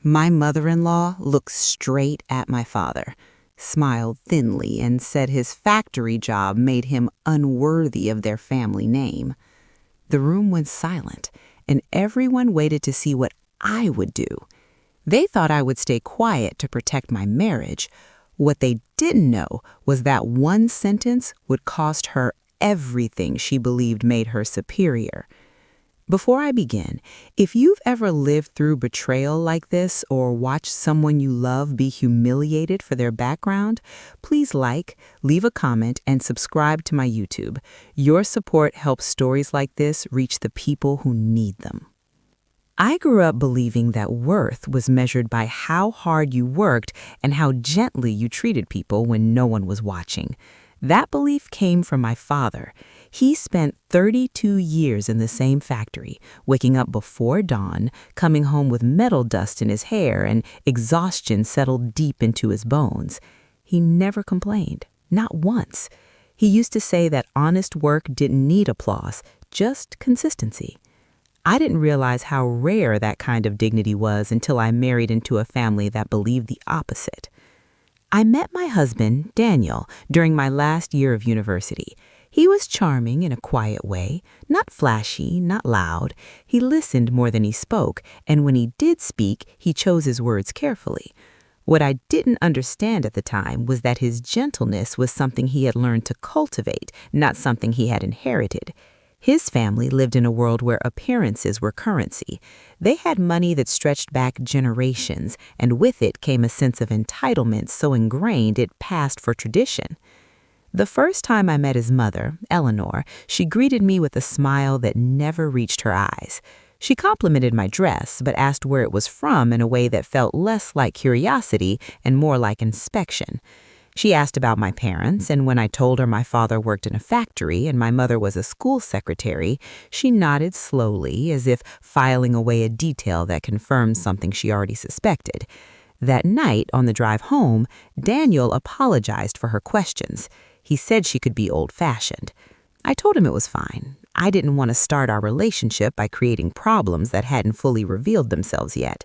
My mother-in-law looked straight at my father, smiled thinly, and said his factory job made him unworthy of their family name. The room went silent, and everyone waited to see what I would do. They thought I would stay quiet to protect my marriage. What they didn't know was that one sentence would cost her everything she believed made her superior. Before I begin, if you've ever lived through betrayal like this or watched someone you love be humiliated for their background, please leave a comment, and subscribe to my YouTube. Your support helps stories like this reach the people who need them. I grew up believing that worth was measured by how hard you worked and how gently you treated people when no one was watching. That belief came from my father. He spent 32 years in the same factory, waking up before dawn, coming home with metal dust in his hair and exhaustion settled deep into his bones. He never complained, not once. He used to say that honest work didn't need applause, just consistency. I didn't realize how rare that kind of dignity was until I married into a family that believed the opposite. I met my husband, Daniel, during my last year of university. He was charming in a quiet way, not flashy, not loud. He listened more than he spoke, and when he did speak, he chose his words carefully. What I didn't understand at the time was that his gentleness was something he had learned to cultivate, not something he had inherited. His family lived in a world where appearances were currency. They had money that stretched back generations, and with it came a sense of entitlement so ingrained it passed for tradition. The first time I met his mother, Eleanor, she greeted me with a smile that never reached her eyes. She complimented my dress, but asked where it was from in a way that felt less like curiosity and more like inspection. She asked about my parents, and when I told her my father worked in a factory and my mother was a school secretary, she nodded slowly, as if filing away a detail that confirmed something she already suspected. That night, on the drive home, Daniel apologized for her questions. He said she could be old-fashioned. I told him it was fine. I didn't want to start our relationship by creating problems that hadn't fully revealed themselves yet.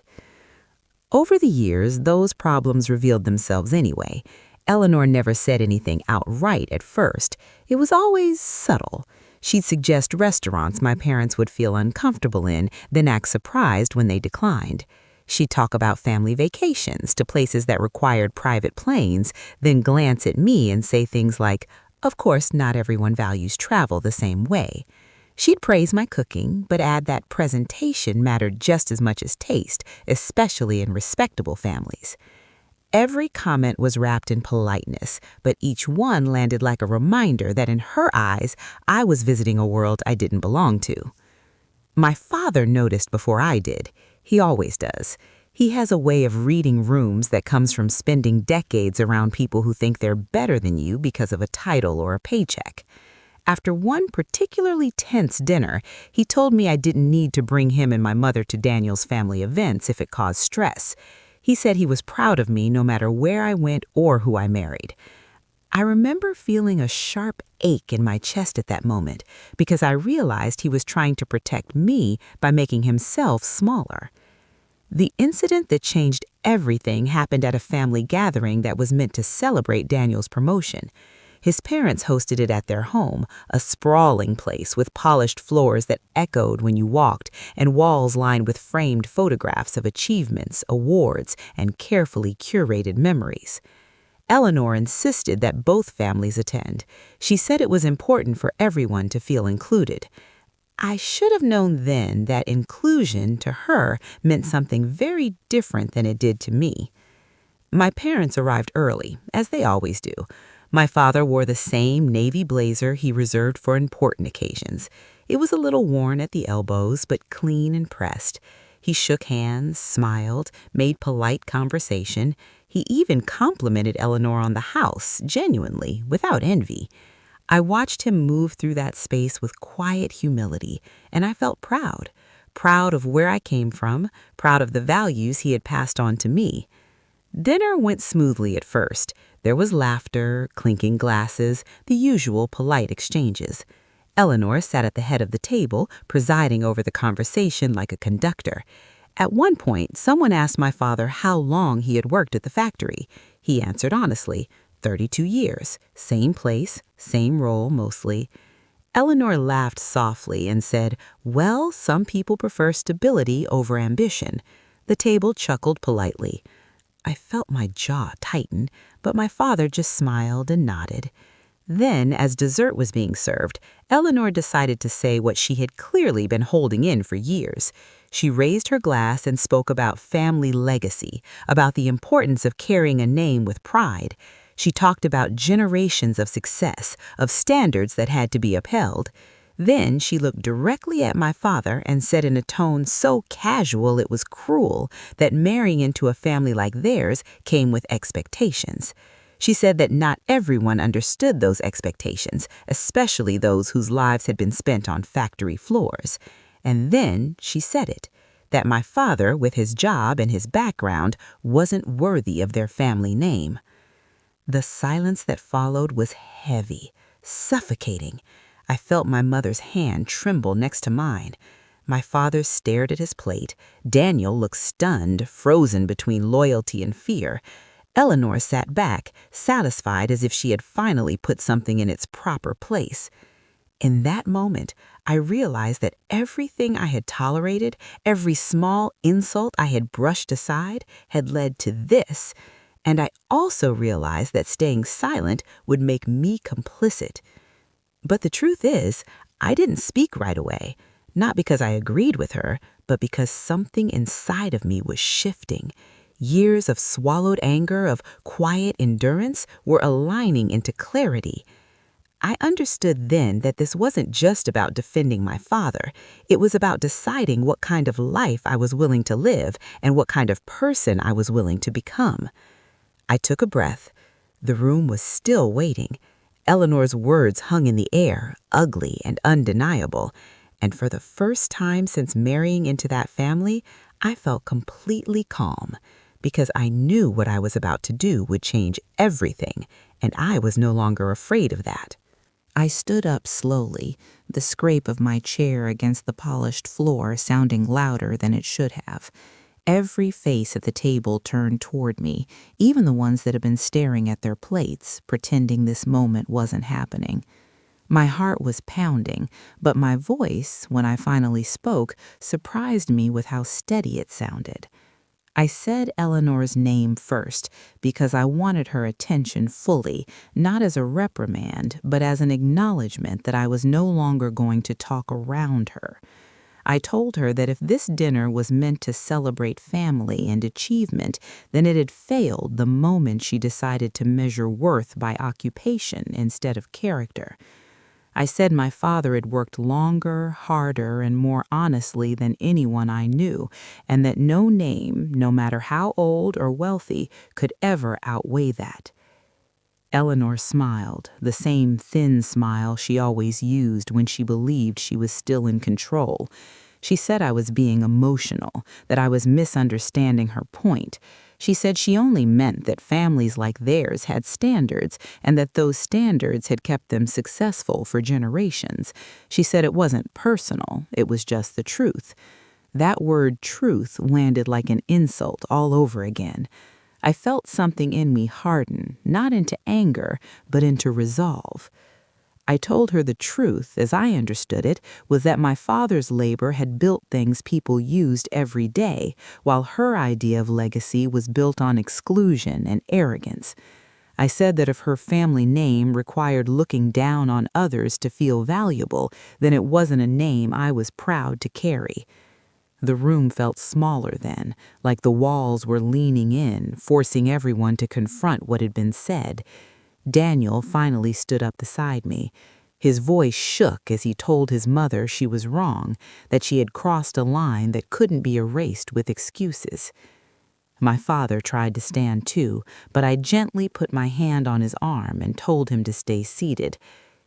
Over the years, those problems revealed themselves anyway. Eleanor never said anything outright at first. It was always subtle. She'd suggest restaurants my parents would feel uncomfortable in, then act surprised when they declined. She'd talk about family vacations to places that required private planes, then glance at me and say things like, "Of course, not everyone values travel the same way." She'd praise my cooking, but add that presentation mattered just as much as taste, especially in respectable families. Every comment was wrapped in politeness, but each one landed like a reminder that in her eyes, I was visiting a world I didn't belong to. My father noticed before I did. He always does. He has a way of reading rooms that comes from spending decades around people who think they're better than you because of a title or a paycheck. After one particularly tense dinner, he told me I didn't need to bring him and my mother to Daniel's family events if it caused stress. He said he was proud of me no matter where I went or who I married. I remember feeling a sharp ache in my chest at that moment because I realized he was trying to protect me by making himself smaller. The incident that changed everything happened at a family gathering that was meant to celebrate Daniel's promotion. His parents hosted it at their home, a sprawling place with polished floors that echoed when you walked and walls lined with framed photographs of achievements, awards, and carefully curated memories. Eleanor insisted that both families attend. She said it was important for everyone to feel included. I should have known then that inclusion to her meant something very different than it did to me. My parents arrived early, as they always do. My father wore the same navy blazer he reserved for important occasions. It was a little worn at the elbows, but clean and pressed. He shook hands, smiled, made polite conversation. He even complimented Eleanor on the house, genuinely, without envy. I watched him move through that space with quiet humility, and I felt proud. Proud of where I came from, proud of the values he had passed on to me. Dinner went smoothly at first. There was laughter, clinking glasses, the usual polite exchanges. Eleanor sat at the head of the table, presiding over the conversation like a conductor. At one point, someone asked my father how long he had worked at the factory. He answered honestly, 32 years, same place, same role mostly. Eleanor laughed softly and said, "Well, some people prefer stability over ambition." The table chuckled politely. I felt my jaw tighten, but my father just smiled and nodded. Then, as dessert was being served, Eleanor decided to say what she had clearly been holding in for years. She raised her glass and spoke about family legacy, about the importance of carrying a name with pride. She talked about generations of success, of standards that had to be upheld. Then she looked directly at my father and said in a tone so casual it was cruel that marrying into a family like theirs came with expectations. She said that not everyone understood those expectations, especially those whose lives had been spent on factory floors. And then she said it, that my father, with his job and his background, wasn't worthy of their family name. The silence that followed was heavy, suffocating. I felt my mother's hand tremble next to mine. My father stared at his plate. Daniel looked stunned, frozen between loyalty and fear. Eleanor sat back, satisfied as if she had finally put something in its proper place. In that moment, I realized that everything I had tolerated, every small insult I had brushed aside, had led to this. And I also realized that staying silent would make me complicit. But the truth is, I didn't speak right away, not because I agreed with her, but because something inside of me was shifting. Years of swallowed anger, of quiet endurance, were aligning into clarity. I understood then that this wasn't just about defending my father. It was about deciding what kind of life I was willing to live and what kind of person I was willing to become. I took a breath. The room was still waiting. Eleanor's words hung in the air, ugly and undeniable. And for the first time since marrying into that family, I felt completely calm, because I knew what I was about to do would change everything, and I was no longer afraid of that. I stood up slowly, the scrape of my chair against the polished floor sounding louder than it should have. Every face at the table turned toward me, even the ones that had been staring at their plates, pretending this moment wasn't happening. My heart was pounding, but my voice, when I finally spoke, surprised me with how steady it sounded. I said Eleanor's name first because I wanted her attention fully, not as a reprimand, but as an acknowledgement that I was no longer going to talk around her. I told her that if this dinner was meant to celebrate family and achievement, then it had failed the moment she decided to measure worth by occupation instead of character. I said my father had worked longer, harder, and more honestly than anyone I knew, and that no name, no matter how old or wealthy, could ever outweigh that. Eleanor smiled, the same thin smile she always used when she believed she was still in control. She said I was being emotional, that I was misunderstanding her point. She said she only meant that families like theirs had standards and that those standards had kept them successful for generations. She said it wasn't personal, it was just the truth. That word truth landed like an insult all over again. I felt something in me harden, not into anger, but into resolve. I told her the truth, as I understood it, was that my father's labor had built things people used every day, while her idea of legacy was built on exclusion and arrogance. I said that if her family name required looking down on others to feel valuable, then it wasn't a name I was proud to carry. The room felt smaller then, like the walls were leaning in, forcing everyone to confront what had been said. Daniel finally stood up beside me. His voice shook as he told his mother she was wrong, that she had crossed a line that couldn't be erased with excuses. My father tried to stand too, but I gently put my hand on his arm and told him to stay seated.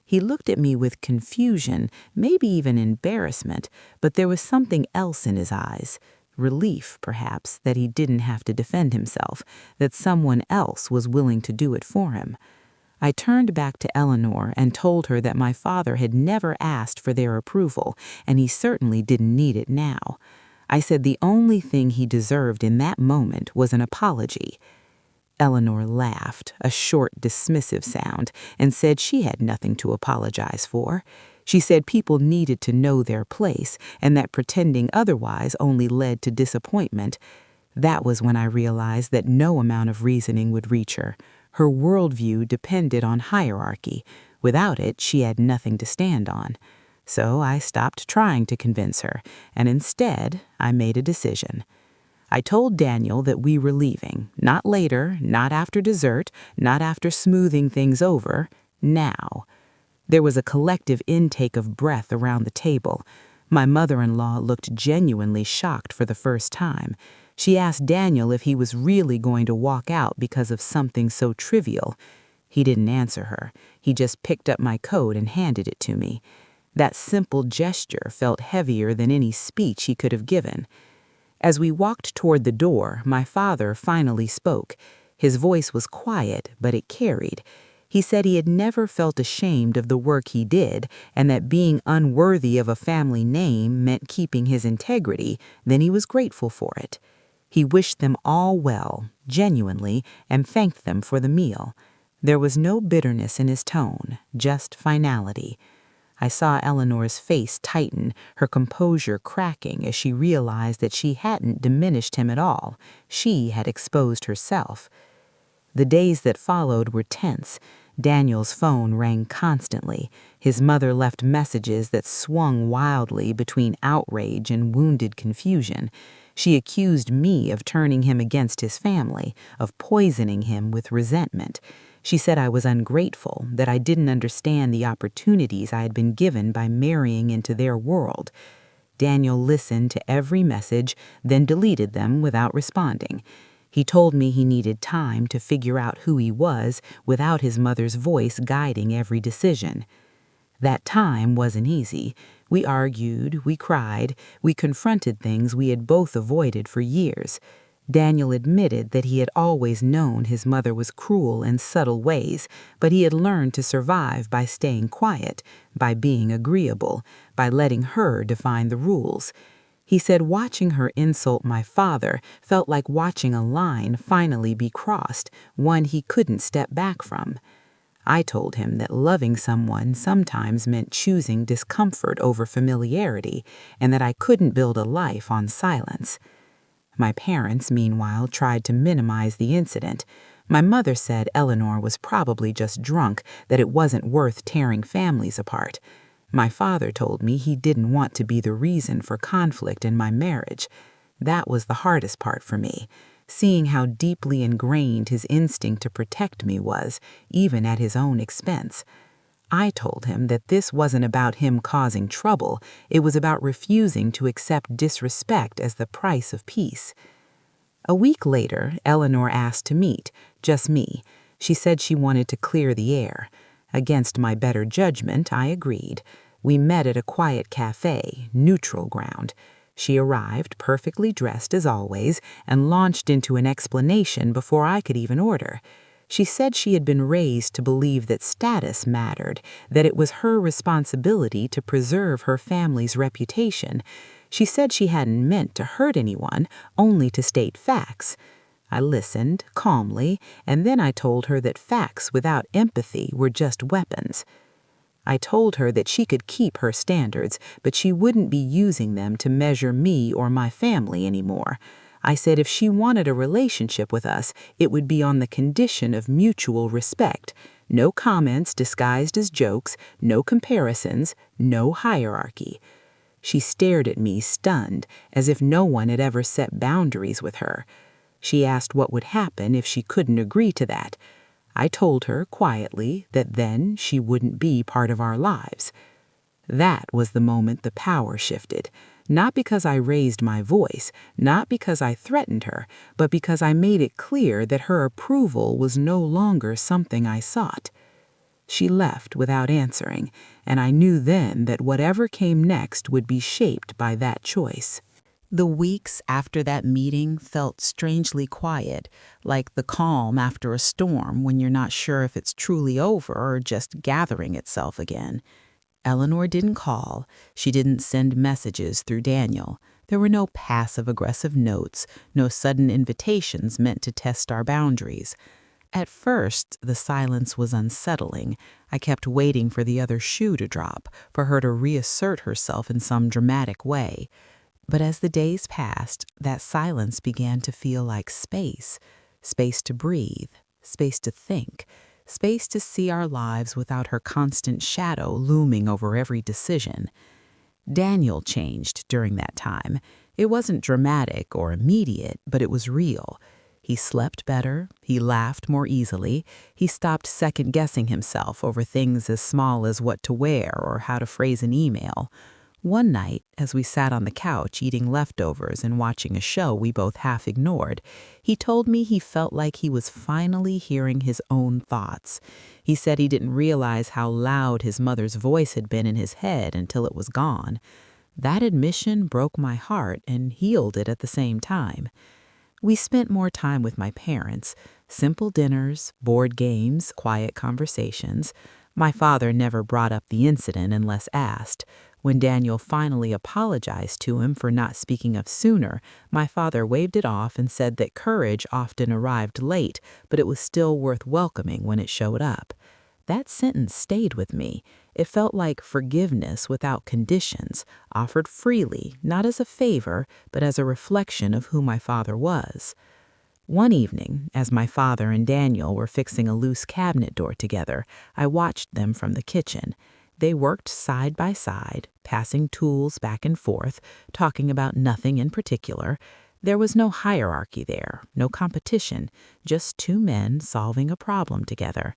He looked at me with confusion, maybe even embarrassment, but there was something else in his eyes. Relief, perhaps, that he didn't have to defend himself, that someone else was willing to do it for him. I turned back to Eleanor and told her that my father had never asked for their approval, and he certainly didn't need it now. I said the only thing he deserved in that moment was an apology. Eleanor laughed, a short, dismissive sound, and said she had nothing to apologize for. She said people needed to know their place, and that pretending otherwise only led to disappointment. That was when I realized that no amount of reasoning would reach her. Her worldview depended on hierarchy. Without it, she had nothing to stand on. So I stopped trying to convince her, and instead, I made a decision. I told Daniel that we were leaving, not later, not after dessert, not after smoothing things over, now. There was a collective intake of breath around the table. My mother-in-law looked genuinely shocked for the first time. She asked Daniel if he was really going to walk out because of something so trivial. He didn't answer her. He just picked up my coat and handed it to me. That simple gesture felt heavier than any speech he could have given. As we walked toward the door, my father finally spoke. His voice was quiet, but it carried. He said he had never felt ashamed of the work he did, and that being unworthy of a family name meant keeping his integrity, then he was grateful for it. He wished them all well, genuinely, and thanked them for the meal. There was no bitterness in his tone, just finality. I saw Eleanor's face tighten, her composure cracking as she realized that she hadn't diminished him at all. She had exposed herself. The days that followed were tense. Daniel's phone rang constantly. His mother left messages that swung wildly between outrage and wounded confusion. She accused me of turning him against his family, of poisoning him with resentment. She said I was ungrateful, that I didn't understand the opportunities I had been given by marrying into their world. Daniel listened to every message, then deleted them without responding. He told me he needed time to figure out who he was without his mother's voice guiding every decision. That time wasn't easy. We argued, we cried, we confronted things we had both avoided for years. Daniel admitted that he had always known his mother was cruel in subtle ways, but he had learned to survive by staying quiet, by being agreeable, by letting her define the rules. He said watching her insult my father felt like watching a line finally be crossed, one he couldn't step back from. I told him that loving someone sometimes meant choosing discomfort over familiarity, and that I couldn't build a life on silence. My parents, meanwhile, tried to minimize the incident. My mother said Eleanor was probably just drunk, that it wasn't worth tearing families apart. My father told me he didn't want to be the reason for conflict in my marriage. That was the hardest part for me, seeing how deeply ingrained his instinct to protect me was, even at his own expense. I told him that this wasn't about him causing trouble, it was about refusing to accept disrespect as the price of peace. A week later, Eleanor asked to meet, just me. She said she wanted to clear the air. Against my better judgment, I agreed. We met at a quiet cafe, neutral ground. She arrived, perfectly dressed as always, and launched into an explanation before I could even order. She said she had been raised to believe that status mattered, that it was her responsibility to preserve her family's reputation. She said she hadn't meant to hurt anyone, only to state facts. I listened, calmly, and then I told her that facts without empathy were just weapons. I told her that she could keep her standards, but she wouldn't be using them to measure me or my family anymore. I said if she wanted a relationship with us, it would be on the condition of mutual respect. No comments disguised as jokes, no comparisons, no hierarchy. She stared at me, stunned, as if no one had ever set boundaries with her. She asked what would happen if she couldn't agree to that. I told her, quietly, that then she wouldn't be part of our lives. That was the moment the power shifted. Not because I raised my voice, not because I threatened her, but because I made it clear that her approval was no longer something I sought. She left without answering, and I knew then that whatever came next would be shaped by that choice. The weeks after that meeting felt strangely quiet, like the calm after a storm when you're not sure if it's truly over or just gathering itself again. Eleanor didn't call. She didn't send messages through Daniel. There were no passive-aggressive notes, no sudden invitations meant to test our boundaries. At first, the silence was unsettling. I kept waiting for the other shoe to drop, for her to reassert herself in some dramatic way. But as the days passed, that silence began to feel like space. Space to breathe, space to think, space to see our lives without her constant shadow looming over every decision. Daniel changed during that time. It wasn't dramatic or immediate, but it was real. He slept better, he laughed more easily, he stopped second-guessing himself over things as small as what to wear or how to phrase an email. One night, as we sat on the couch eating leftovers and watching a show we both half ignored, he told me he felt like he was finally hearing his own thoughts. He said he didn't realize how loud his mother's voice had been in his head until it was gone. That admission broke my heart and healed it at the same time. We spent more time with my parents, simple dinners, board games, quiet conversations. My father never brought up the incident unless asked. When Daniel finally apologized to him for not speaking up sooner, my father waved it off and said that courage often arrived late, but it was still worth welcoming when it showed up. That sentence stayed with me. It felt like forgiveness without conditions, offered freely, not as a favor, but as a reflection of who my father was. One evening, as my father and Daniel were fixing a loose cabinet door together, I watched them from the kitchen. They worked side by side, passing tools back and forth, talking about nothing in particular. There was no hierarchy there, no competition, just two men solving a problem together.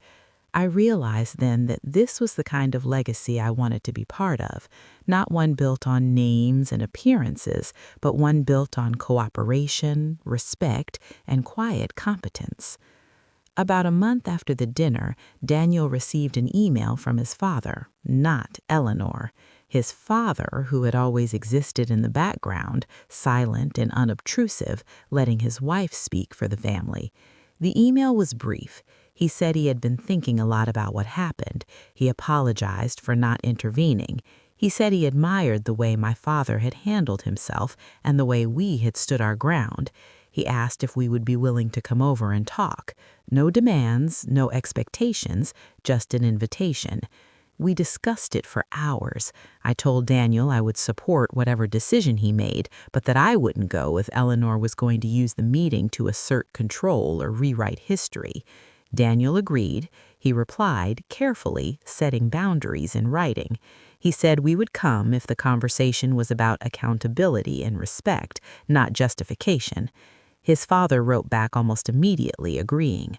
I realized then that this was the kind of legacy I wanted to be part of, not one built on names and appearances, but one built on cooperation, respect, and quiet competence. About a month after the dinner, Daniel received an email from his father, not Eleanor. His father, who had always existed in the background, silent and unobtrusive, letting his wife speak for the family. The email was brief. He said he had been thinking a lot about what happened. He apologized for not intervening. He said he admired the way my father had handled himself and the way we had stood our ground. He asked if we would be willing to come over and talk. No demands, no expectations, just an invitation. We discussed it for hours. I told Daniel I would support whatever decision he made, but that I wouldn't go if Eleanor was going to use the meeting to assert control or rewrite history. Daniel agreed. He replied, carefully, setting boundaries in writing. He said we would come if the conversation was about accountability and respect, not justification. His father wrote back almost immediately, agreeing.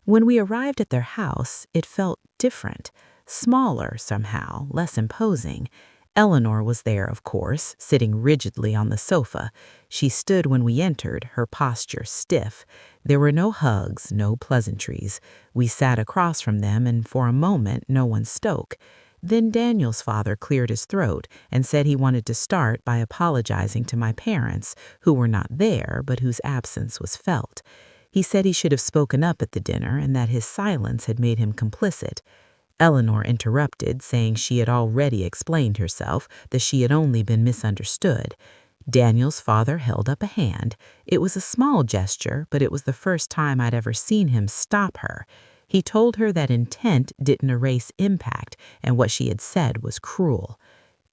When we arrived at their house, it felt different, smaller somehow, less imposing. Eleanor was there, of course, sitting rigidly on the sofa. She stood when we entered, her posture stiff. There were no hugs, no pleasantries. We sat across from them, and for a moment no one spoke. Then Daniel's father cleared his throat and said he wanted to start by apologizing to my parents, who were not there but whose absence was felt. He said he should have spoken up at the dinner and that his silence had made him complicit. Eleanor interrupted, saying she had already explained herself, that she had only been misunderstood. Daniel's father held up a hand. It was a small gesture, but it was the first time I'd ever seen him stop her. He told her that intent didn't erase impact, and what she had said was cruel.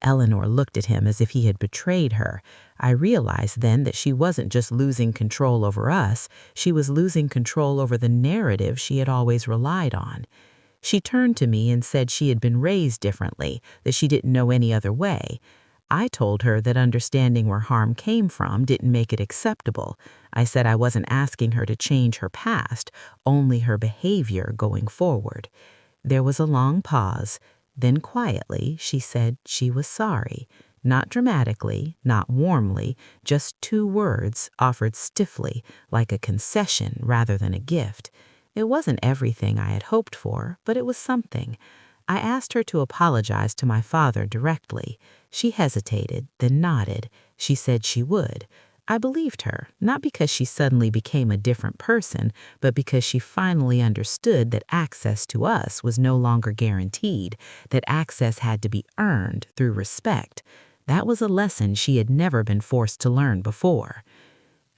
Eleanor looked at him as if he had betrayed her. I realized then that she wasn't just losing control over us, she was losing control over the narrative she had always relied on. She turned to me and said she had been raised differently, that she didn't know any other way. I told her that understanding where harm came from didn't make it acceptable. I said I wasn't asking her to change her past, only her behavior going forward. There was a long pause. Then quietly, she said she was sorry. Not dramatically, not warmly, just 2 words offered stiffly, like a concession rather than a gift. It wasn't everything I had hoped for, but it was something. I asked her to apologize to my father directly. She hesitated, then nodded. She said she would. I believed her, not because she suddenly became a different person, but because she finally understood that access to us was no longer guaranteed, that access had to be earned through respect. That was a lesson she had never been forced to learn before.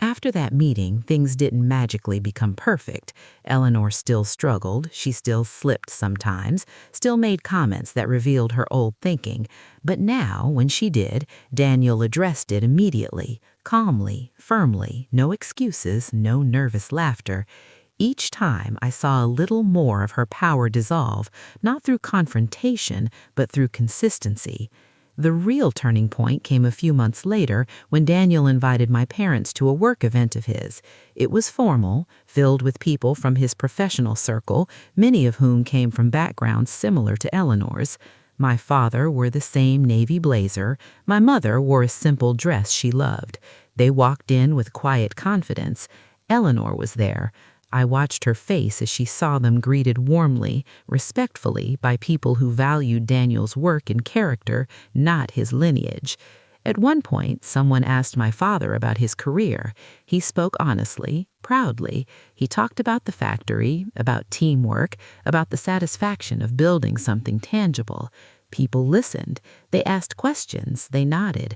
After that meeting, things didn't magically become perfect. Eleanor still struggled, she still slipped sometimes, still made comments that revealed her old thinking. But now, when she did, Daniel addressed it immediately, calmly, firmly, no excuses, no nervous laughter. Each time I saw a little more of her power dissolve, not through confrontation, but through consistency. The real turning point came a few months later when Daniel invited my parents to a work event of his. It was formal, filled with people from his professional circle, many of whom came from backgrounds similar to Eleanor's. My father wore the same navy blazer. My mother wore a simple dress she loved. They walked in with quiet confidence. Eleanor was there. I watched her face as she saw them greeted warmly, respectfully by people who valued Daniel's work and character, not his lineage. At one point, someone asked my father about his career. He spoke honestly, proudly. He talked about the factory, about teamwork, about the satisfaction of building something tangible. People listened. They asked questions. They nodded.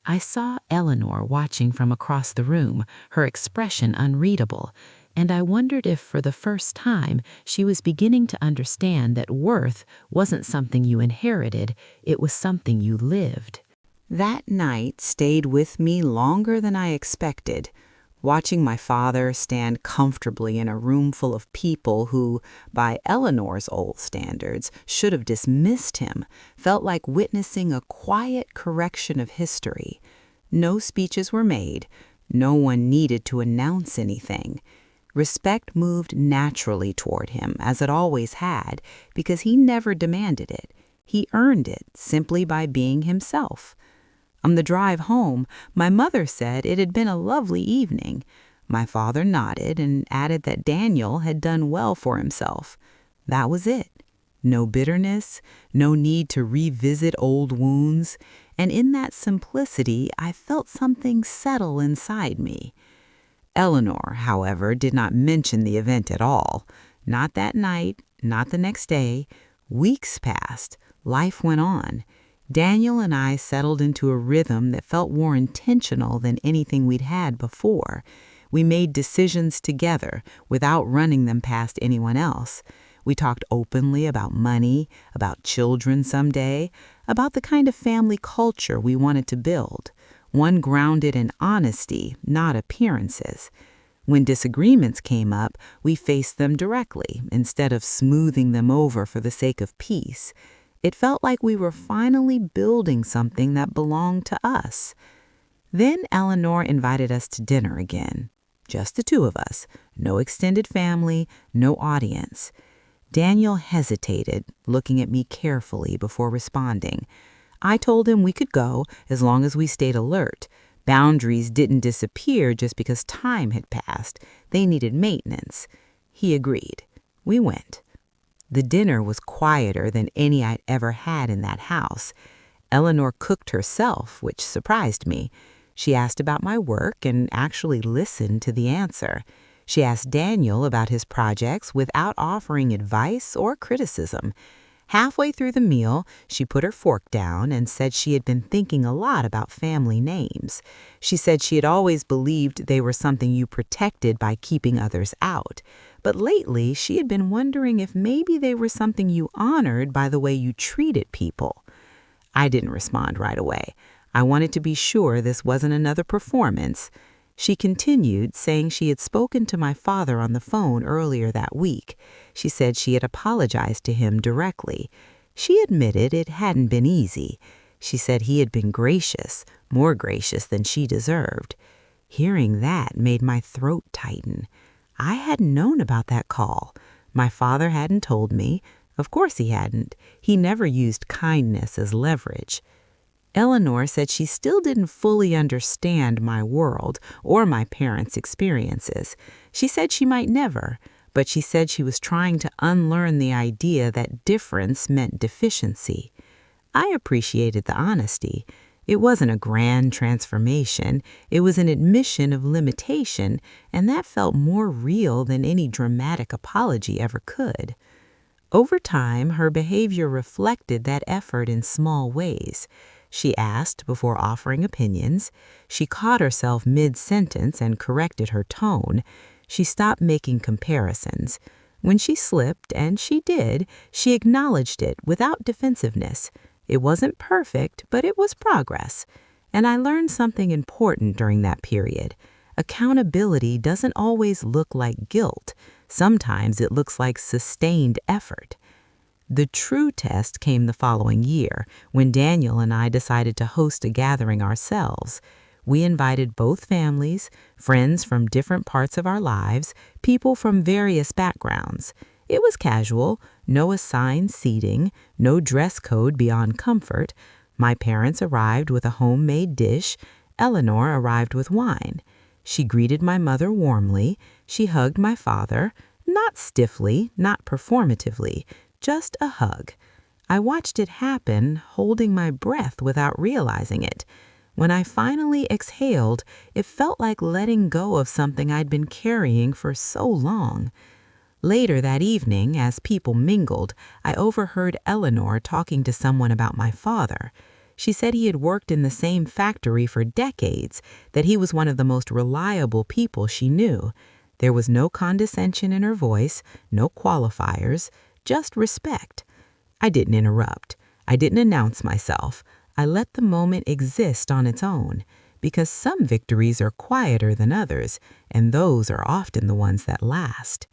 I saw Eleanor watching from across the room, her expression unreadable. And I wondered if, for the first time, she was beginning to understand that worth wasn't something you inherited, it was something you lived. That night stayed with me longer than I expected. Watching my father stand comfortably in a room full of people who, by Eleanor's old standards, should have dismissed him, felt like witnessing a quiet correction of history. No speeches were made. No one needed to announce anything. Respect moved naturally toward him, as it always had, because he never demanded it. He earned it simply by being himself. On the drive home, my mother said it had been a lovely evening. My father nodded and added that Daniel had done well for himself. That was it. No bitterness, no need to revisit old wounds, and in that simplicity I felt something settle inside me. Eleanor, however, did not mention the event at all. Not that night, not the next day. Weeks passed. Life went on. Daniel and I settled into a rhythm that felt more intentional than anything we'd had before. We made decisions together without running them past anyone else. We talked openly about money, about children someday, about the kind of family culture we wanted to build. One grounded in honesty, not appearances. When disagreements came up, we faced them directly instead of smoothing them over for the sake of peace. It felt like we were finally building something that belonged to us. Then Eleanor invited us to dinner again. Just the two of us. No extended family, no audience. Daniel hesitated, looking at me carefully before responding. I told him we could go as long as we stayed alert. Boundaries didn't disappear just because time had passed. They needed maintenance. He agreed. We went. The dinner was quieter than any I'd ever had in that house. Eleanor cooked herself, which surprised me. She asked about my work and actually listened to the answer. She asked Daniel about his projects without offering advice or criticism. Halfway through the meal, she put her fork down and said she had been thinking a lot about family names. She said she had always believed they were something you protected by keeping others out. But lately, she had been wondering if maybe they were something you honored by the way you treated people. I didn't respond right away. I wanted to be sure this wasn't another performance. She continued, saying she had spoken to my father on the phone earlier that week. She said she had apologized to him directly. She admitted it hadn't been easy. She said he had been gracious, more gracious than she deserved. Hearing that made my throat tighten. I hadn't known about that call. My father hadn't told me. Of course he hadn't. He never used kindness as leverage. Eleanor said she still didn't fully understand my world or my parents' experiences. She said she might never, but she said she was trying to unlearn the idea that difference meant deficiency. I appreciated the honesty. It wasn't a grand transformation. It was an admission of limitation, and that felt more real than any dramatic apology ever could. Over time, her behavior reflected that effort in small ways. she asked before offering opinions. She caught herself mid-sentence and corrected her tone. She stopped making comparisons. When she slipped, and she did, she acknowledged it without defensiveness. It wasn't perfect, but it was progress. And I learned something important during that period. Accountability doesn't always look like guilt. Sometimes it looks like sustained effort. The true test came the following year, when Daniel and I decided to host a gathering ourselves. We invited both families, friends from different parts of our lives, people from various backgrounds. It was casual, no assigned seating, no dress code beyond comfort. My parents arrived with a homemade dish. Eleanor arrived with wine. She greeted my mother warmly. She hugged my father, not stiffly, not performatively, just a hug. I watched it happen, holding my breath without realizing it. When I finally exhaled, it felt like letting go of something I'd been carrying for so long. Later that evening, as people mingled, I overheard Eleanor talking to someone about my father. She said he had worked in the same factory for decades, that he was one of the most reliable people she knew. There was no condescension in her voice, no qualifiers, just respect. I didn't interrupt. I didn't announce myself. I let the moment exist on its own, because some victories are quieter than others, and those are often the ones that last.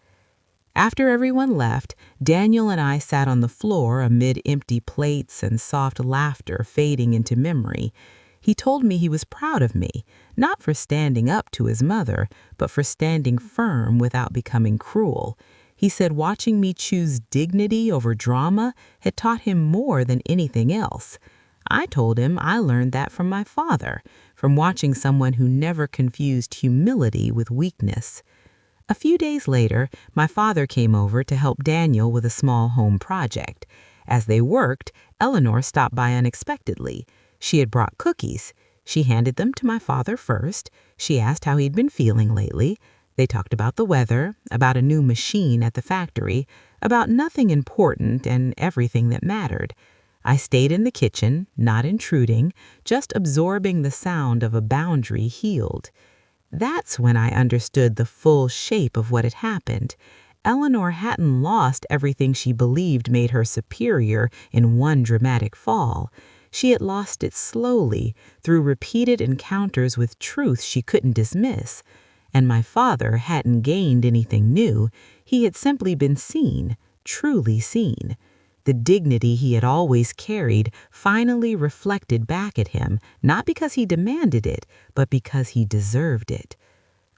After everyone left, Daniel and I sat on the floor amid empty plates and soft laughter fading into memory. He told me he was proud of me, not for standing up to his mother, but for standing firm without becoming cruel. He said watching me choose dignity over drama had taught him more than anything else. I told him I learned that from my father, from watching someone who never confused humility with weakness. A few days later, my father came over to help Daniel with a small home project. As they worked, Eleanor stopped by unexpectedly. She had brought cookies. She handed them to my father first. She asked how he'd been feeling lately. They talked about the weather, about a new machine at the factory, about nothing important and everything that mattered. I stayed in the kitchen, not intruding, just absorbing the sound of a boundary healed. That's when I understood the full shape of what had happened. Eleanor hadn't lost everything she believed made her superior in one dramatic fall. She had lost it slowly, through repeated encounters with truth she couldn't dismiss. And my father hadn't gained anything new. He had simply been seen, truly seen. The dignity he had always carried finally reflected back at him, not because he demanded it, but because he deserved it.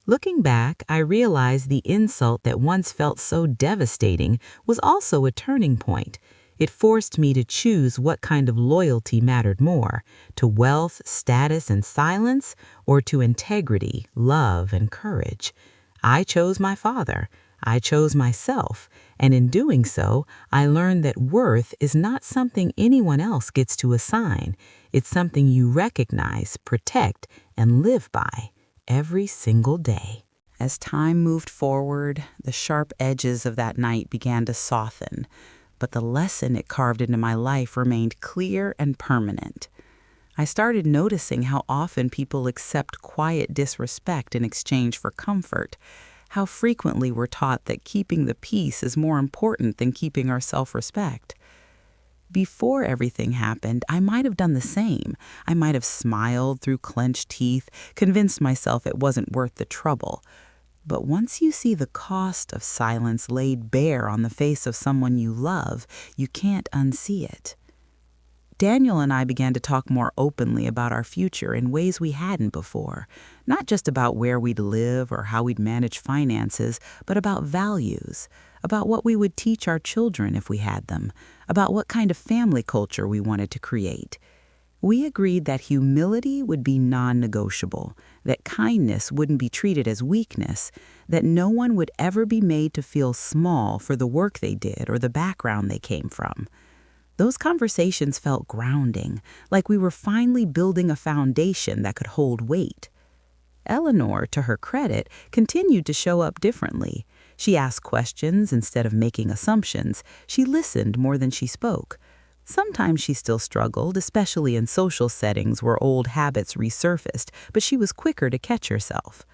Looking back, I realized the insult that once felt so devastating was also a turning point. It forced me to choose what kind of loyalty mattered more, to wealth, status, and silence, or to integrity, love, and courage. I chose my father. I chose myself, and in doing so, I learned that worth is not something anyone else gets to assign. It's something you recognize, protect, and live by every single day. As time moved forward, the sharp edges of that night began to soften, but the lesson it carved into my life remained clear and permanent. I started noticing how often people accept quiet disrespect in exchange for comfort, how frequently we're taught that keeping the peace is more important than keeping our self-respect. Before everything happened, I might have done the same. I might have smiled through clenched teeth, convinced myself it wasn't worth the trouble. But once you see the cost of silence laid bare on the face of someone you love, you can't unsee it. Daniel and I began to talk more openly about our future in ways we hadn't before, not just about where we'd live or how we'd manage finances, but about values, about what we would teach our children if we had them, about what kind of family culture we wanted to create. We agreed that humility would be non-negotiable, that kindness wouldn't be treated as weakness, that no one would ever be made to feel small for the work they did or the background they came from. Those conversations felt grounding, like we were finally building a foundation that could hold weight. Eleanor, to her credit, continued to show up differently. She asked questions instead of making assumptions. She listened more than she spoke. Sometimes she still struggled, especially in social settings where old habits resurfaced, but she was quicker to catch herself.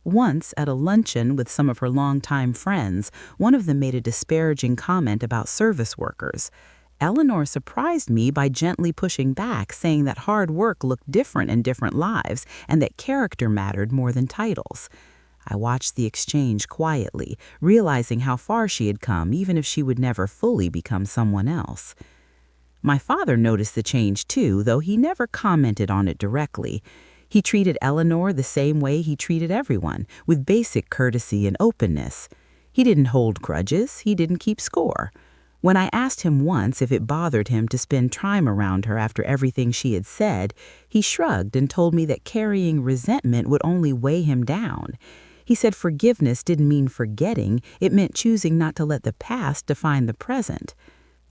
Once, at a luncheon with some of her longtime friends, one of them made a disparaging comment about service workers. Eleanor surprised me by gently pushing back, saying that hard work looked different in different lives and that character mattered more than titles. I watched the exchange quietly, realizing how far she had come, even if she would never fully become someone else. My father noticed the change too, though he never commented on it directly. He treated Eleanor the same way he treated everyone, with basic courtesy and openness. He didn't hold grudges, he didn't keep score. When I asked him once if it bothered him to spend time around her after everything she had said, he shrugged and told me that carrying resentment would only weigh him down. He said forgiveness didn't mean forgetting, it meant choosing not to let the past define the present.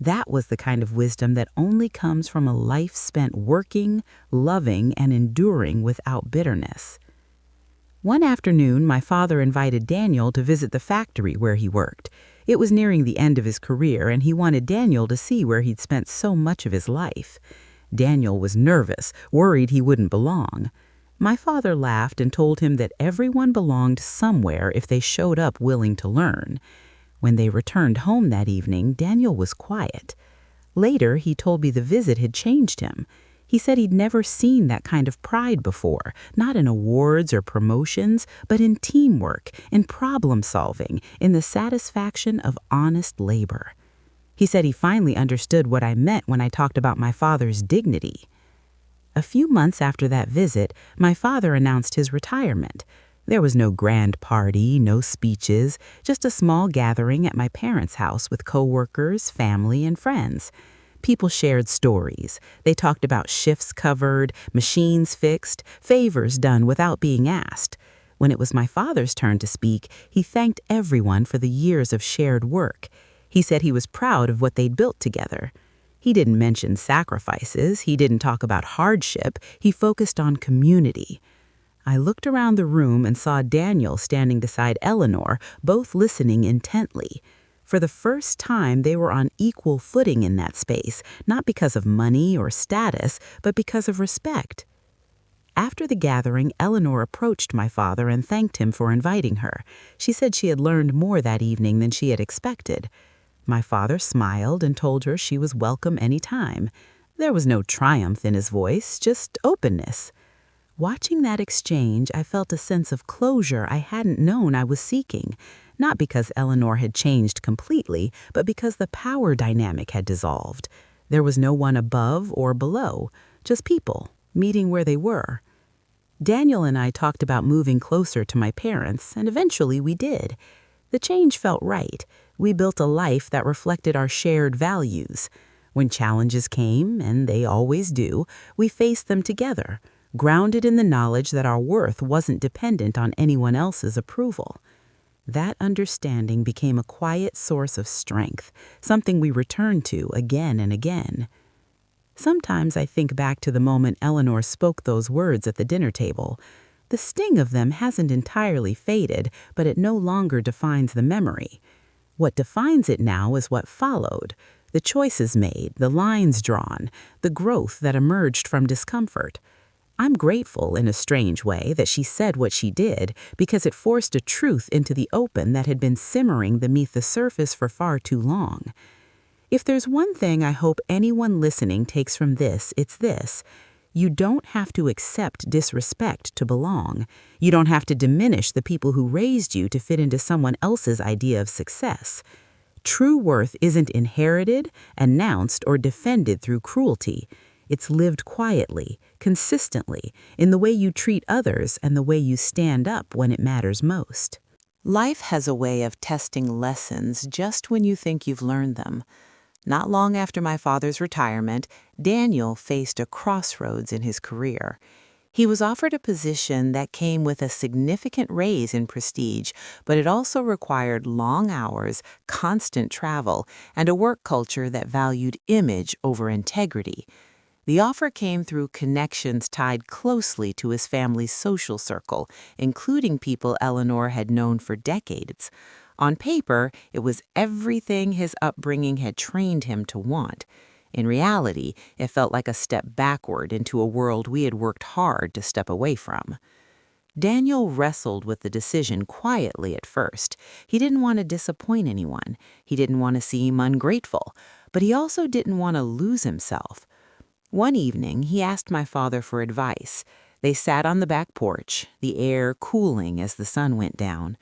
That was the kind of wisdom that only comes from a life spent working, loving, and enduring without bitterness. One afternoon, my father invited Daniel to visit the factory where he worked. It was nearing the end of his career, and he wanted Daniel to see where he'd spent so much of his life. Daniel was nervous, worried he wouldn't belong. My father laughed and told him that everyone belonged somewhere if they showed up willing to learn. When they returned home that evening, Daniel was quiet. Later, he told me the visit had changed him. He said he'd never seen that kind of pride before, not in awards or promotions, but in teamwork, in problem solving, in the satisfaction of honest labor. He said he finally understood what I meant when I talked about my father's dignity. A few months after that visit, my father announced his retirement. There was no grand party, no speeches, just a small gathering at my parents' house with coworkers, family, and friends. People shared stories. They talked about shifts covered, machines fixed, favors done without being asked. When it was my father's turn to speak, he thanked everyone for the years of shared work. He said he was proud of what they'd built together. He didn't mention sacrifices. He didn't talk about hardship. He focused on community. I looked around the room and saw Daniel standing beside Eleanor, both listening intently. For the first time, they were on equal footing in that space, not because of money or status, but because of respect. After the gathering, Eleanor approached my father and thanked him for inviting her. She said she had learned more that evening than she had expected. My father smiled and told her she was welcome any time. There was no triumph in his voice, just openness. Watching that exchange, I felt a sense of closure I hadn't known I was seeking, not because Eleanor had changed completely, but because the power dynamic had dissolved. There was no one above or below, just people, meeting where they were. Daniel and I talked about moving closer to my parents, and eventually we did. The change felt right. We built a life that reflected our shared values. When challenges came, and they always do, we faced them together, grounded in the knowledge that our worth wasn't dependent on anyone else's approval. That understanding became a quiet source of strength, something we returned to again and again. Sometimes I think back to the moment Eleanor spoke those words at the dinner table. The sting of them hasn't entirely faded, but it no longer defines the memory. What defines it now is what followed, the choices made, the lines drawn, the growth that emerged from discomfort. I'm grateful, in a strange way, that she said what she did, because it forced a truth into the open that had been simmering beneath the surface for far too long. If there's one thing I hope anyone listening takes from this, it's this. You don't have to accept disrespect to belong. You don't have to diminish the people who raised you to fit into someone else's idea of success. True worth isn't inherited, announced, or defended through cruelty. It's lived quietly, consistently, in the way you treat others and the way you stand up when it matters most. Life has a way of testing lessons just when you think you've learned them. Not long after my father's retirement, Daniel faced a crossroads in his career. He was offered a position that came with a significant raise in prestige, but it also required long hours, constant travel, and a work culture that valued image over integrity. The offer came through connections tied closely to his family's social circle, including people Eleanor had known for decades. On paper, it was everything his upbringing had trained him to want. In reality, it felt like a step backward into a world we had worked hard to step away from. Daniel wrestled with the decision quietly at first. He didn't want to disappoint anyone. He didn't want to seem ungrateful, but he also didn't want to lose himself. One evening, he asked my father for advice. They sat on the back porch, the air cooling as the sun went down.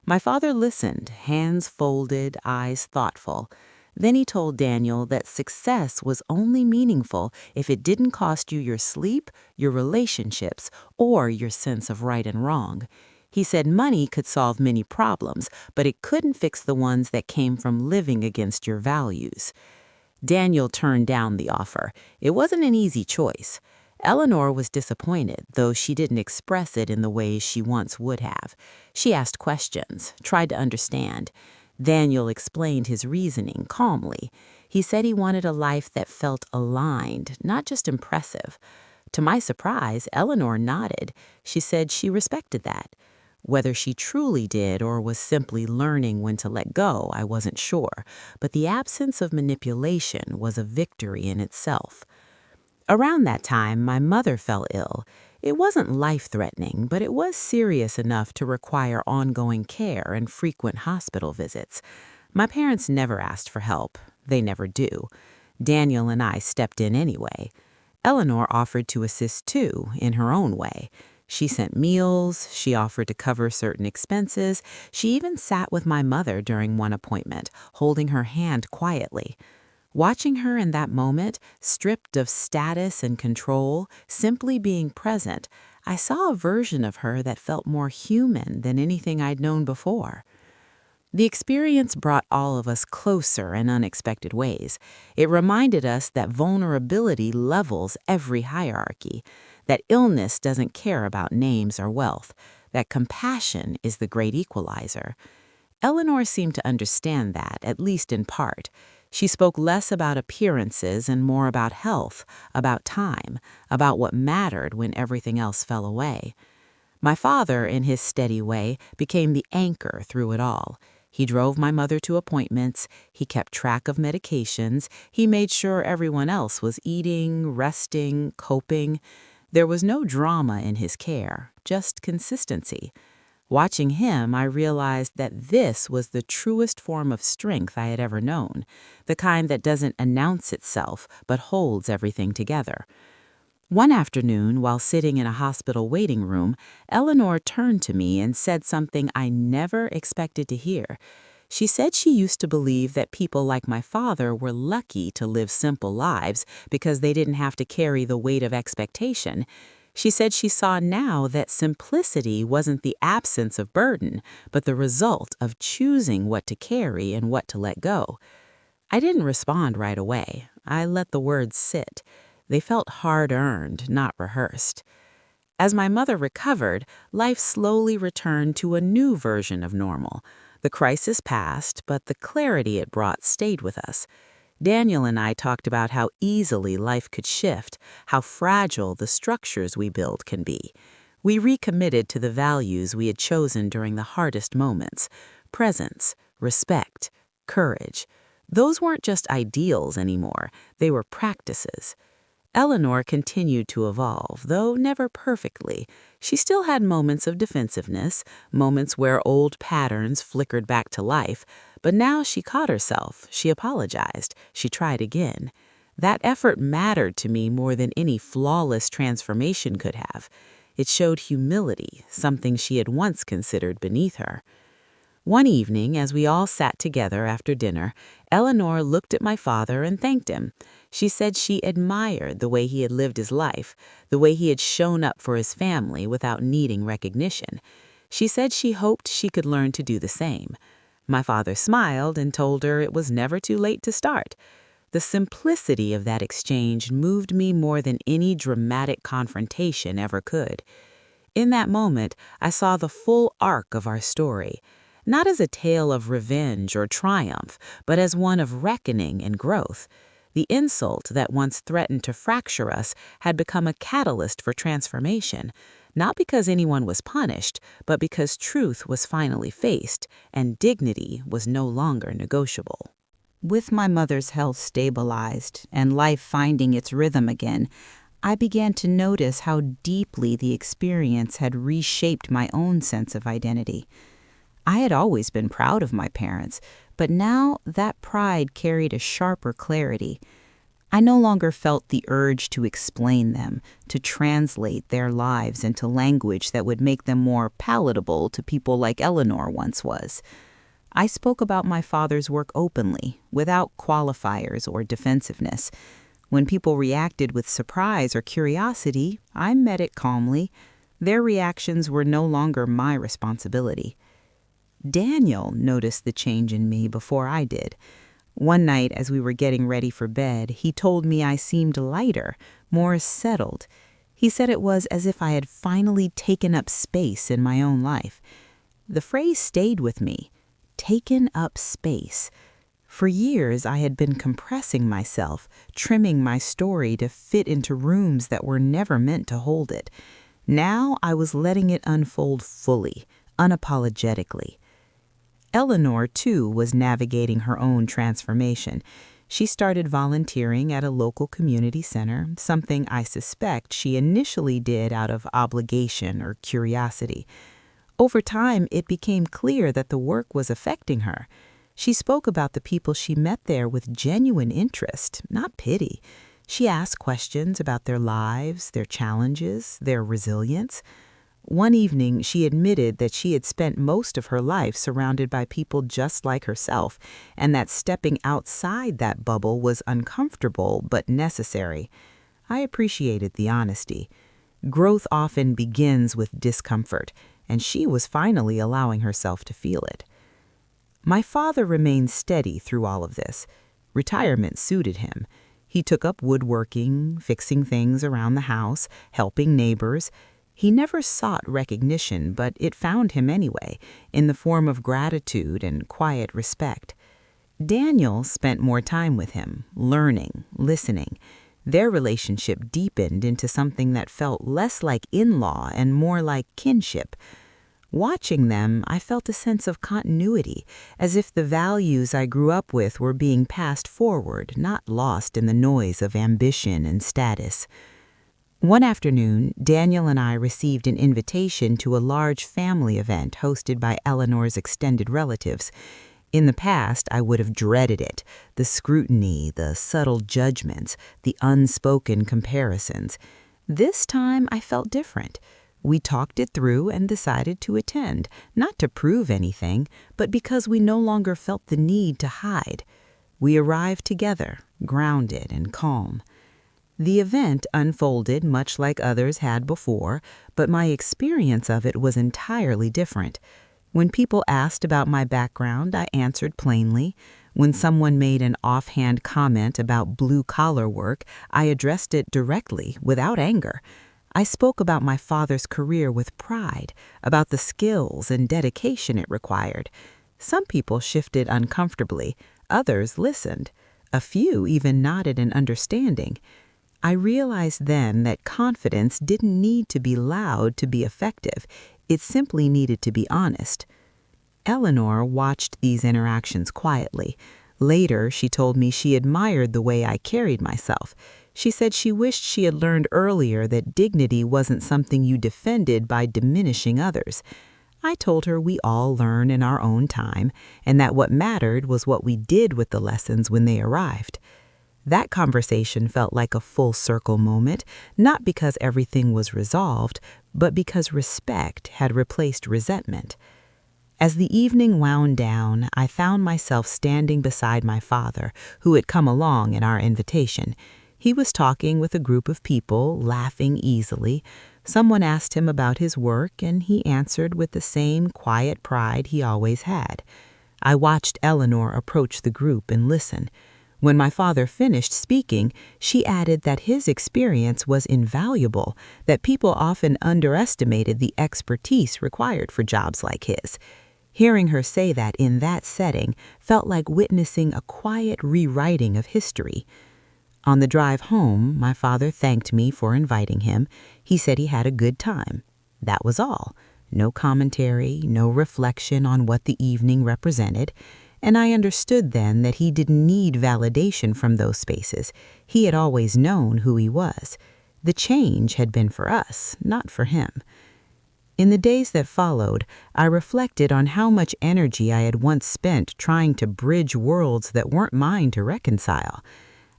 My father listened, hands folded, eyes thoughtful. Then he told Daniel that success was only meaningful if it didn't cost you your sleep, your relationships, or your sense of right and wrong. He said money could solve many problems, but it couldn't fix the ones that came from living against your values. Daniel turned down the offer. It wasn't an easy choice. Eleanor was disappointed, though she didn't express it in the ways she once would have. She asked questions, tried to understand. Daniel explained his reasoning calmly. He said he wanted a life that felt aligned, not just impressive. To my surprise, Eleanor nodded. She said she respected that. Whether she truly did or was simply learning when to let go, I wasn't sure, but the absence of manipulation was a victory in itself. Around that time, my mother fell ill. It wasn't life-threatening, but it was serious enough to require ongoing care and frequent hospital visits. My parents never asked for help. They never do. Daniel and I stepped in anyway. Eleanor offered to assist too, in her own way. She sent meals, she offered to cover certain expenses, she even sat with my mother during one appointment, holding her hand quietly. Watching her in that moment, stripped of status and control, simply being present, I saw a version of her that felt more human than anything I'd known before. The experience brought all of us closer in unexpected ways. It reminded us that vulnerability levels every hierarchy, that illness doesn't care about names or wealth, that compassion is the great equalizer. Eleanor seemed to understand that, at least in part. She spoke less about appearances and more about health, about time, about what mattered when everything else fell away. My father, in his steady way, became the anchor through it all. He drove my mother to appointments, he kept track of medications, he made sure everyone else was eating, resting, coping. There was no drama in his care, just consistency. Watching him, I realized that this was the truest form of strength I had ever known, the kind that doesn't announce itself but holds everything together. One afternoon, while sitting in a hospital waiting room, Eleanor turned to me and said something I never expected to hear. She said she used to believe that people like my father were lucky to live simple lives because they didn't have to carry the weight of expectation. She said she saw now that simplicity wasn't the absence of burden, but the result of choosing what to carry and what to let go. I didn't respond right away. I let the words sit. They felt hard-earned, not rehearsed. As my mother recovered, life slowly returned to a new version of normal. The crisis passed, but the clarity it brought stayed with us. Daniel and I talked about how easily life could shift, how fragile the structures we build can be. We recommitted to the values we had chosen during the hardest moments: presence, respect, courage. Those weren't just ideals anymore, they were practices. Eleanor continued to evolve, though never perfectly. She still had moments of defensiveness, moments where old patterns flickered back to life, but now she caught herself, she apologized, she tried again. That effort mattered to me more than any flawless transformation could have. It showed humility, something she had once considered beneath her. One evening, as we all sat together after dinner, Eleanor looked at my father and thanked him. She said she admired the way he had lived his life, the way he had shown up for his family without needing recognition. She said she hoped she could learn to do the same. My father smiled and told her it was never too late to start. The simplicity of that exchange moved me more than any dramatic confrontation ever could. In that moment, I saw the full arc of our story, not as a tale of revenge or triumph, but as one of reckoning and growth. The insult that once threatened to fracture us had become a catalyst for transformation, not because anyone was punished, but because truth was finally faced and dignity was no longer negotiable. With my mother's health stabilized and life finding its rhythm again, I began to notice how deeply the experience had reshaped my own sense of identity. I had always been proud of my parents, but now that pride carried a sharper clarity. I no longer felt the urge to explain them, to translate their lives into language that would make them more palatable to people like Eleanor once was. I spoke about my father's work openly, without qualifiers or defensiveness. When people reacted with surprise or curiosity, I met it calmly. Their reactions were no longer my responsibility. Daniel noticed the change in me before I did. One night, as we were getting ready for bed, he told me I seemed lighter, more settled. He said it was as if I had finally taken up space in my own life. The phrase stayed with me. Taken up space. For years, I had been compressing myself, trimming my story to fit into rooms that were never meant to hold it. Now I was letting it unfold fully, unapologetically. Eleanor, too, was navigating her own transformation. She started volunteering at a local community center, something I suspect she initially did out of obligation or curiosity. Over time, it became clear that the work was affecting her. She spoke about the people she met there with genuine interest, not pity. She asked questions about their lives, their challenges, their resilience. One evening, she admitted that she had spent most of her life surrounded by people just like herself, and that stepping outside that bubble was uncomfortable but necessary. I appreciated the honesty. Growth often begins with discomfort, and she was finally allowing herself to feel it. My father remained steady through all of this. Retirement suited him. He took up woodworking, fixing things around the house, helping neighbors. He never sought recognition, but it found him anyway, in the form of gratitude and quiet respect. Daniel spent more time with him, learning, listening. Their relationship deepened into something that felt less like in-law and more like kinship. Watching them, I felt a sense of continuity, as if the values I grew up with were being passed forward, not lost in the noise of ambition and status. One afternoon, Daniel and I received an invitation to a large family event hosted by Eleanor's extended relatives. In the past, I would have dreaded it, the scrutiny, the subtle judgments, the unspoken comparisons. This time, I felt different. We talked it through and decided to attend, not to prove anything, but because we no longer felt the need to hide. We arrived together, grounded and calm. The event unfolded much like others had before, but my experience of it was entirely different. When people asked about my background, I answered plainly. When someone made an offhand comment about blue-collar work, I addressed it directly, without anger. I spoke about my father's career with pride, about the skills and dedication it required. Some people shifted uncomfortably, others listened. A few even nodded in understanding. I realized then that confidence didn't need to be loud to be effective. It simply needed to be honest. Eleanor watched these interactions quietly. Later, she told me she admired the way I carried myself. She said she wished she had learned earlier that dignity wasn't something you defended by diminishing others. I told her we all learn in our own time, and that what mattered was what we did with the lessons when they arrived. That conversation felt like a full circle moment, not because everything was resolved, but because respect had replaced resentment. As the evening wound down, I found myself standing beside my father, who had come along at our invitation. He was talking with a group of people, laughing easily. Someone asked him about his work, and he answered with the same quiet pride he always had. I watched Eleanor approach the group and listen. When my father finished speaking, she added that his experience was invaluable, that people often underestimated the expertise required for jobs like his. Hearing her say that in that setting felt like witnessing a quiet rewriting of history. On the drive home, my father thanked me for inviting him. He said he had a good time. That was all. No commentary, no reflection on what the evening represented. and I understood then that he didn't need validation from those spaces. He had always known who he was. The change had been for us, not for him. In the days that followed, I reflected on how much energy I had once spent trying to bridge worlds that weren't mine to reconcile.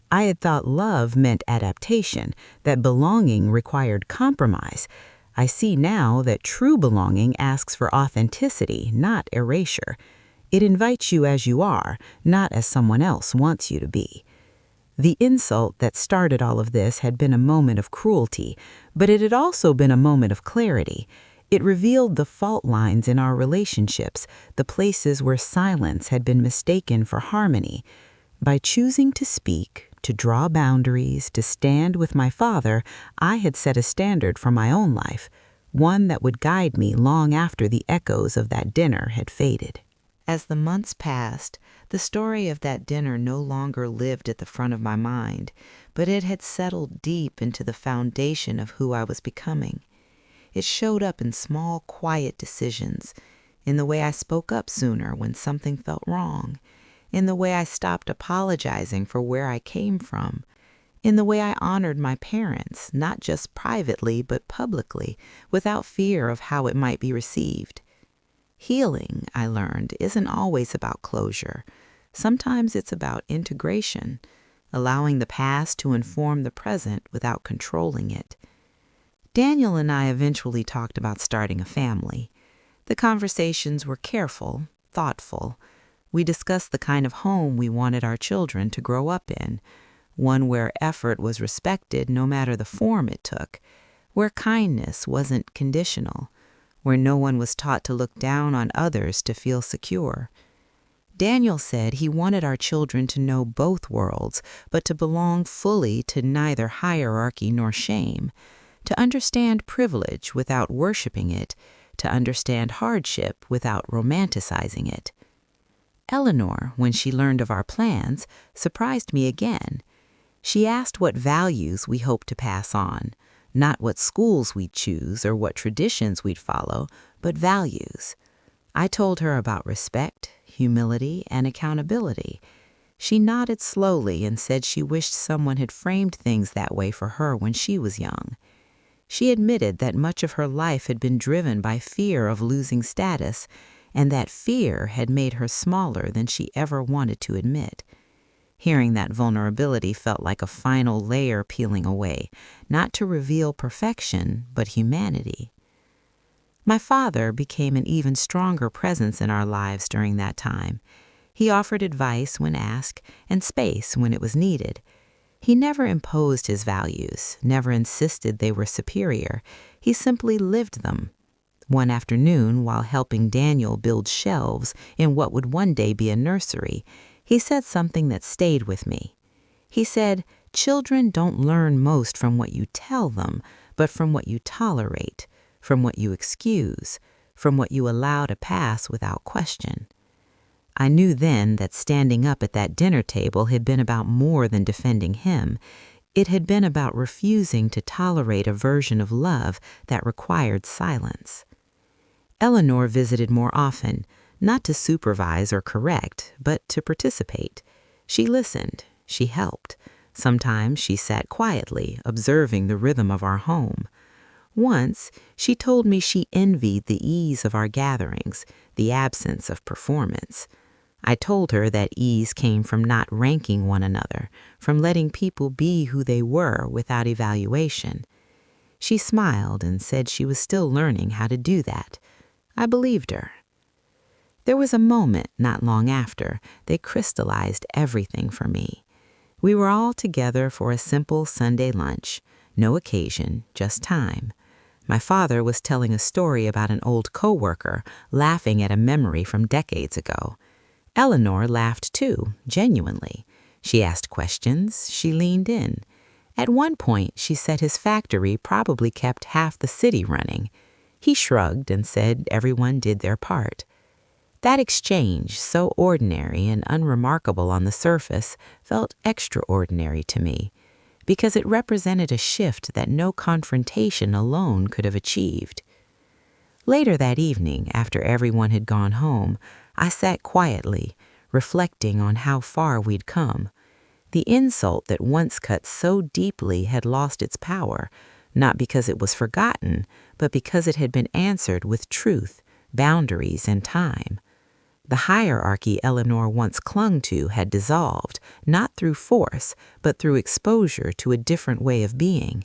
I had thought love meant adaptation, that belonging required compromise. I see now that true belonging asks for authenticity, not erasure. It invites you as you are, not as someone else wants you to be. The insult that started all of this had been a moment of cruelty, but it had also been a moment of clarity. It revealed the fault lines in our relationships, the places where silence had been mistaken for harmony. By choosing to speak, to draw boundaries, to stand with my father, I had set a standard for my own life, one that would guide me long after the echoes of that dinner had faded. As the months passed, the story of that dinner no longer lived at the front of my mind, but it had settled deep into the foundation of who I was becoming. It showed up in small, quiet decisions, in the way I spoke up sooner when something felt wrong, in the way I stopped apologizing for where I came from, in the way I honored my parents, not just privately but publicly, without fear of how it might be received. Healing, I learned, isn't always about closure. Sometimes it's about integration, allowing the past to inform the present without controlling it. Daniel and I eventually talked about starting a family. The conversations were careful, thoughtful. We discussed the kind of home we wanted our children to grow up in, one where effort was respected no matter the form it took, where kindness wasn't conditional, where no one was taught to look down on others to feel secure. Daniel said he wanted our children to know both worlds, but to belong fully to neither hierarchy nor shame, to understand privilege without worshiping it, to understand hardship without romanticizing it. Eleanor, when she learned of our plans, surprised me again. She asked what values we hoped to pass on, not what schools we'd choose or what traditions we'd follow, but values. I told her about respect, humility, and accountability. She nodded slowly and said she wished someone had framed things that way for her when she was young. She admitted that much of her life had been driven by fear of losing status, and that fear had made her smaller than she ever wanted to admit. Hearing that vulnerability felt like a final layer peeling away, not to reveal perfection, but humanity. My father became an even stronger presence in our lives during that time. He offered advice when asked and space when it was needed. He never imposed his values, never insisted they were superior. He simply lived them. One afternoon, while helping Daniel build shelves in what would one day be a nursery, he said something that stayed with me. He said, "Children don't learn most from what you tell them, but from what you tolerate, from what you excuse, from what you allow to pass without question." I knew then that standing up at that dinner table had been about more than defending him. It had been about refusing to tolerate a version of love that required silence. Eleanor visited more often, not to supervise or correct, but to participate. She listened. She helped. Sometimes she sat quietly, observing the rhythm of our home. Once, she told me she envied the ease of our gatherings, the absence of performance. I told her that ease came from not ranking one another, from letting people be who they were without evaluation. She smiled and said she was still learning how to do that. I believed her. There was a moment not long after that crystallized everything for me. We were all together for a simple Sunday lunch, no occasion, just time. My father was telling a story about an old coworker, laughing at a memory from decades ago. Eleanor laughed too, genuinely. She asked questions. She leaned in. At one point, she said his factory probably kept half the city running. He shrugged and said everyone did their part. That exchange, so ordinary and unremarkable on the surface, felt extraordinary to me, because it represented a shift that no confrontation alone could have achieved. Later that evening, after everyone had gone home, I sat quietly, reflecting on how far we'd come. The insult that once cut so deeply had lost its power, not because it was forgotten, but because it had been answered with truth, boundaries, and time. The hierarchy Eleanor once clung to had dissolved, not through force, but through exposure to a different way of being.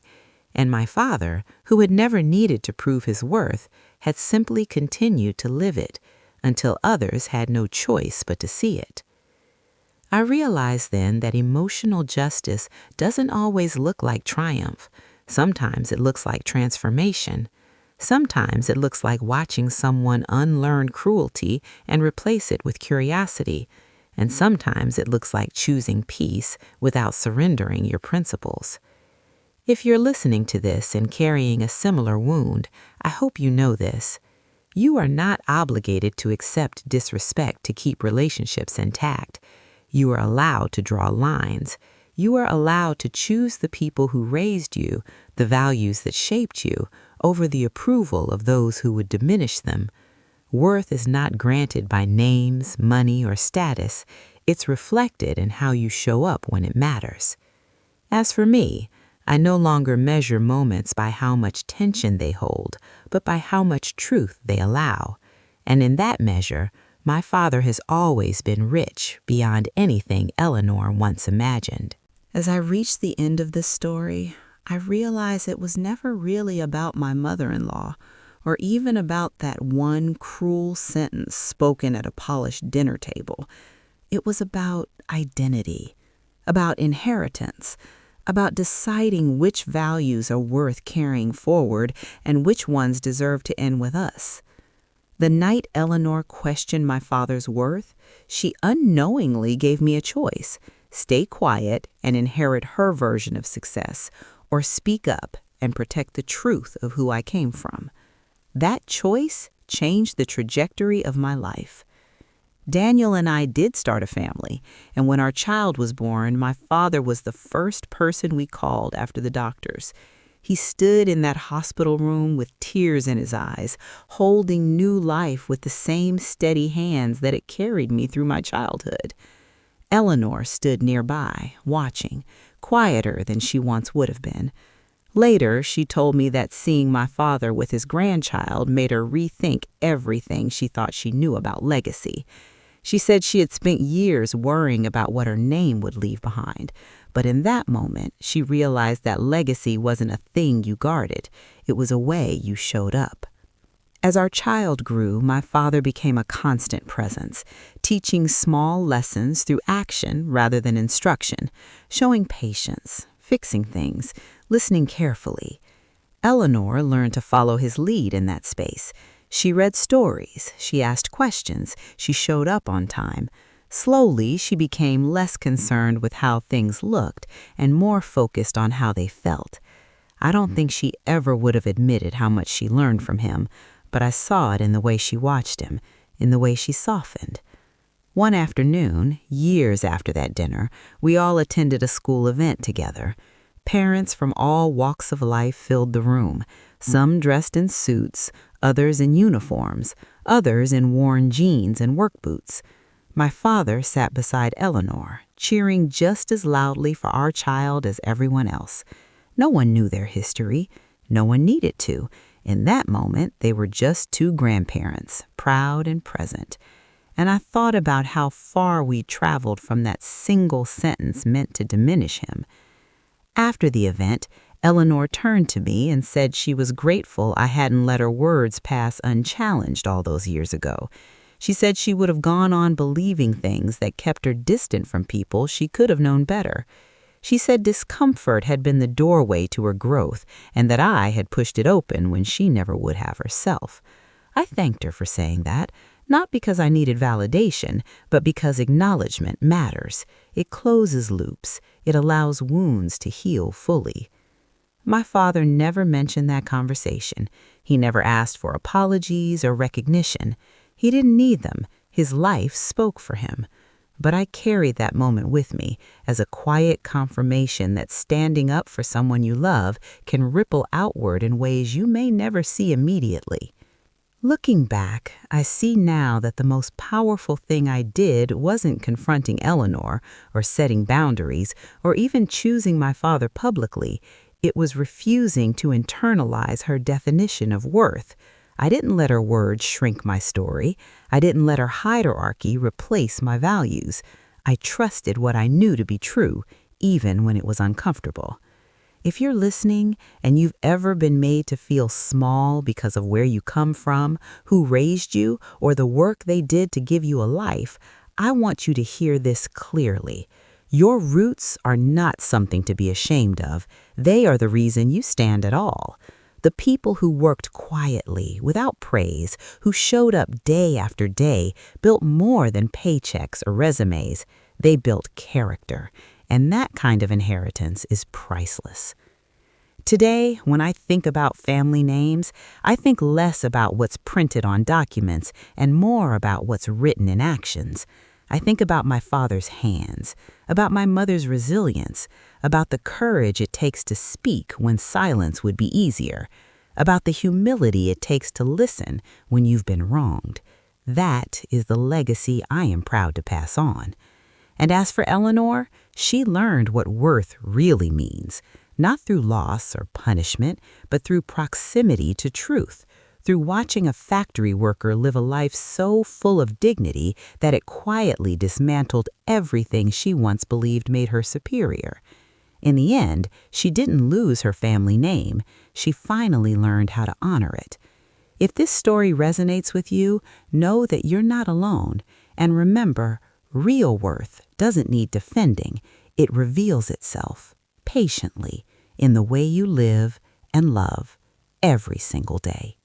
And my father, who had never needed to prove his worth, had simply continued to live it, until others had no choice but to see it. I realized then that emotional justice doesn't always look like triumph. Sometimes it looks like transformation. Sometimes it looks like watching someone unlearn cruelty and replace it with curiosity. And sometimes it looks like choosing peace without surrendering your principles. If you're listening to this and carrying a similar wound, I hope you know this. You are not obligated to accept disrespect to keep relationships intact. You are allowed to draw lines. You are allowed to choose the people who raised you, the values that shaped you, over the approval of those who would diminish them. Worth is not granted by names, money, or status. It's reflected in how you show up when it matters. As for me, I no longer measure moments by how much tension they hold, but by how much truth they allow. And in that measure, my father has always been rich beyond anything Eleanor once imagined. As I reached the end of this story, I realized it was never really about my mother-in-law, or even about that one cruel sentence spoken at a polished dinner table. It was about identity, about inheritance, about deciding which values are worth carrying forward and which ones deserve to end with us. The night Eleanor questioned my father's worth, she unknowingly gave me a choice: stay quiet and inherit her version of success, or speak up and protect the truth of who I came from. That choice changed the trajectory of my life. Daniel and I did start a family, and when our child was born, my father was the first person we called after the doctors. He stood in that hospital room with tears in his eyes, holding new life with the same steady hands that had carried me through my childhood. Eleanor stood nearby, watching, quieter than she once would have been. Later, she told me that seeing my father with his grandchild made her rethink everything she thought she knew about legacy. She said she had spent years worrying about what her name would leave behind, but in that moment, she realized that legacy wasn't a thing you guarded. It was a way you showed up. As our child grew, my father became a constant presence, teaching small lessons through action rather than instruction, showing patience, fixing things, listening carefully. Eleanor learned to follow his lead in that space. She read stories, she asked questions, she showed up on time. Slowly, she became less concerned with how things looked and more focused on how they felt. I don't think she ever would have admitted how much she learned from him, but I saw it in the way she watched him, in the way she softened. One afternoon, years after that dinner, we all attended a school event together. Parents from all walks of life filled the room, some dressed in suits, others in uniforms, others in worn jeans and work boots. My father sat beside Eleanor, cheering just as loudly for our child as everyone else. No one knew their history. No one needed to. In that moment, they were just two grandparents, proud and present. And I thought about how far we traveled from that single sentence meant to diminish him. After the event, Eleanor turned to me and said she was grateful I hadn't let her words pass unchallenged all those years ago. She said she would have gone on believing things that kept her distant from people she could have known better. She said discomfort had been the doorway to her growth and that I had pushed it open when she never would have herself. I thanked her for saying that, not because I needed validation, but because acknowledgement matters. It closes loops. It allows wounds to heal fully. My father never mentioned that conversation. He never asked for apologies or recognition. He didn't need them. His life spoke for him. But I carried that moment with me as a quiet confirmation that standing up for someone you love can ripple outward in ways you may never see immediately. Looking back, I see now that the most powerful thing I did wasn't confronting Eleanor or setting boundaries or even choosing my father publicly. It was refusing to internalize her definition of worth. I didn't let her words shrink my story. I didn't let her hierarchy replace my values. I trusted what I knew to be true, even when it was uncomfortable. If you're listening and you've ever been made to feel small because of where you come from, who raised you, or the work they did to give you a life, I want you to hear this clearly. Your roots are not something to be ashamed of. They are the reason you stand at all. The people who worked quietly, without praise, who showed up day after day, built more than paychecks or resumes. They built character. And that kind of inheritance is priceless. Today, when I think about family names, I think less about what's printed on documents and more about what's written in actions. I think about my father's hands, about my mother's resilience, about the courage it takes to speak when silence would be easier, about the humility it takes to listen when you've been wronged. That is the legacy I am proud to pass on. And as for Eleanor, she learned what worth really means, not through loss or punishment, but through proximity to truth, through watching a factory worker live a life so full of dignity that it quietly dismantled everything she once believed made her superior. In the end, she didn't lose her family name. She finally learned how to honor it. If this story resonates with you, know that you're not alone. And remember, real worth doesn't need defending. It reveals itself patiently in the way you live and love every single day.